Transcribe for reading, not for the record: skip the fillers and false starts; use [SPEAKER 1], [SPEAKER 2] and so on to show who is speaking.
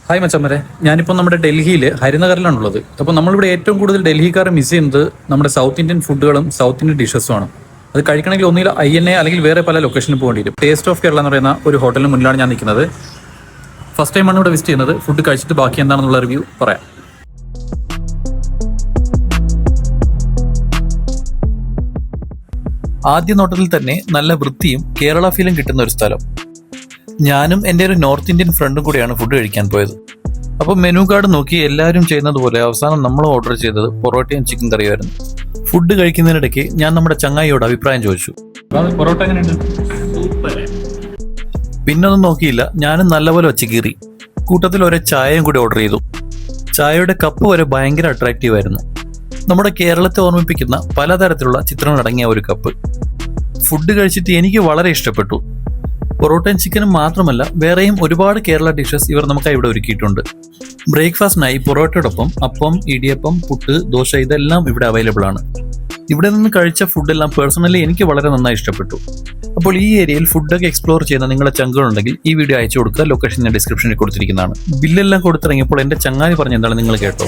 [SPEAKER 1] Hi മച്ചമ്മരെ, ഞാനിപ്പോൾ നമ്മുടെ ഡൽഹിയിൽ ഹരിനഗറിലാണുള്ളത്. അപ്പോൾ നമ്മളിവിടെ ഏറ്റവും കൂടുതൽ ഡൽഹിക്കാരെ മിസ് ചെയ്യുന്നത് നമ്മുടെ സൗത്ത് ഇന്ത്യൻ ഫുഡുകളും സൗത്ത് ഇന്ത്യൻ ഡിഷസുമാണ്. അത് കഴിക്കണമെങ്കിൽ ഒന്നുകിൽ INA അല്ലെങ്കിൽ വേറെ പല ലൊക്കേഷനിൽ പോകേണ്ടി വരും. ടേസ്റ്റ് ഓഫ് കേരള എന്ന് പറയുന്ന ഒരു ഹോട്ടലിന് മുന്നിലാണ് ഞാൻ നിൽക്കുന്നത്. ഫസ്റ്റ് ടൈമാണ് ഇവിടെ വിസിറ്റ് ചെയ്യുന്നത്. ഫുഡ് കഴിച്ചിട്ട് ബാക്കി എന്താണെന്നുള്ള റിവ്യൂ പറയാം. ആദ്യ നോട്ടത്തിൽ തന്നെ നല്ല വൃത്തിയും കേരള ഫീലും കിട്ടുന്ന ഒരു സ്ഥലം. ഞാനും എൻ്റെ ഒരു നോർത്ത് ഇന്ത്യൻ ഫ്രണ്ടും കൂടിയാണ് ഫുഡ് കഴിക്കാൻ പോയത്. അപ്പോൾ മെനു കാർഡ് നോക്കി എല്ലാവരും ചെയ്യുന്നത് പോലെ അവസാനം നമ്മൾ ഓർഡർ ചെയ്തത് പൊറോട്ടയും ചിക്കൻ കറിയുമായിരുന്നു. ഫുഡ് കഴിക്കുന്നതിനിടയ്ക്ക് ഞാൻ നമ്മുടെ ചങ്ങായിയോട് അഭിപ്രായം ചോദിച്ചു. പൊറോട്ട എങ്ങനെയുണ്ട്? പിന്നൊന്നും നോക്കിയില്ല, ഞാനും നല്ലപോലെ വച്ച് കീറി. കൂട്ടത്തിൽ ഒരേ ചായയും കൂടി ഓർഡർ ചെയ്തു. ചായയുടെ കപ്പ് വരെ ഭയങ്കര അട്രാക്റ്റീവ് ആയിരുന്നു. നമ്മുടെ കേരളത്തെ ഓർമ്മിപ്പിക്കുന്ന പലതരത്തിലുള്ള ചിത്രങ്ങളടങ്ങിയ ഒരു കപ്പ്. ഫുഡ് കഴിച്ചിട്ട് എനിക്ക് വളരെ ഇഷ്ടപ്പെട്ടു. പൊറോട്ടയും ചിക്കനും മാത്രമല്ല, വേറെയും ഒരുപാട് കേരള ഡിഷസ് ഇവർ നമുക്കായി ഇവിടെ ഒരുക്കിയിട്ടുണ്ട്. ബ്രേക്ക്ഫാസ്റ്റിനായി പൊറോട്ടയോടൊപ്പം അപ്പം, ഇടിയപ്പം, പുട്ട്, ദോശ ഇതെല്ലാം ഇവിടെ അവൈലബിൾ ആണ്. ഇവിടെ നിന്ന് കഴിച്ച ഫുഡെല്ലാം പേഴ്സണലി എനിക്ക് വളരെ നന്നായി ഇഷ്ടപ്പെട്ടു. അപ്പോൾ ഈ ഏരിയയിൽ ഫുഡൊക്കെ എക്സ്പ്ലോർ ചെയ്യുന്ന നിങ്ങളുടെ ചങ്കുകളുണ്ടെങ്കിൽ ഈ വീഡിയോ അയച്ചു കൊടുക്കുക. ലൊക്കേഷൻ ഞാൻ ഡിസ്ക്രിപ്ഷനിൽ കൊടുത്തിരിക്കുന്നതാണ്. ബില്ലെല്ലാം കൊടുത്തിറങ്ങിയപ്പോൾ എൻ്റെ ചങ്ങാതി പറഞ്ഞ എന്താണ് നിങ്ങൾ കേട്ടോ?